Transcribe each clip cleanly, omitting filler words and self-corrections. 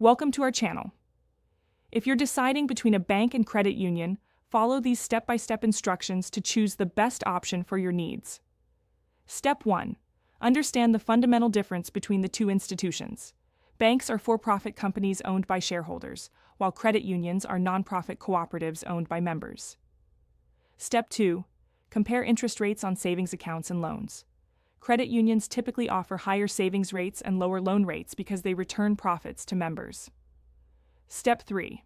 Welcome to our channel. If you're deciding between a bank and credit union, follow these step-by-step instructions to choose the best option for your needs. Step 1. Understand the fundamental difference between the two institutions. Banks are for-profit companies owned by shareholders, while credit unions are nonprofit cooperatives owned by members. Step 2. Compare interest rates on savings accounts and loans. Credit unions typically offer higher savings rates and lower loan rates because they return profits to members. Step 3.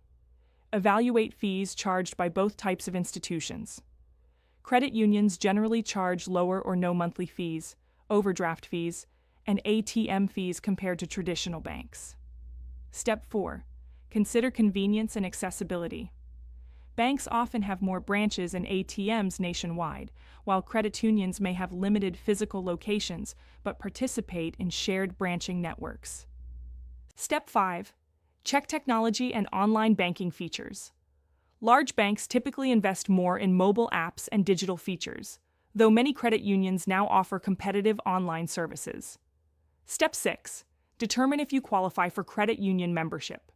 Evaluate fees charged by both types of institutions. Credit unions generally charge lower or no monthly fees, overdraft fees, and ATM fees compared to traditional banks. Step 4. Consider convenience and accessibility. Banks often have more branches and ATMs nationwide, while credit unions may have limited physical locations but participate in shared branching networks. Step 5. Check technology and online banking features. Large banks typically invest more in mobile apps and digital features, though many credit unions now offer competitive online services. Step 6. Determine if you qualify for credit union membership.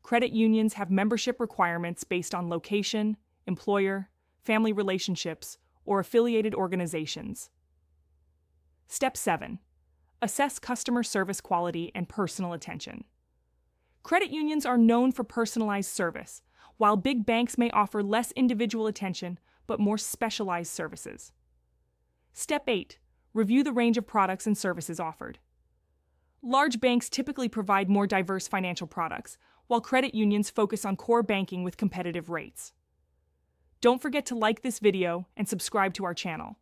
Credit unions have membership requirements based on location, employer, family relationships, or affiliated organizations. Step 7. Assess customer service quality and personal attention. Credit unions are known for personalized service, while big banks may offer less individual attention but more specialized services. Step 8. Review the range of products and services offered. Large banks typically provide more diverse financial products, while credit unions focus on core banking with competitive rates. Don't forget to like this video and subscribe to our channel.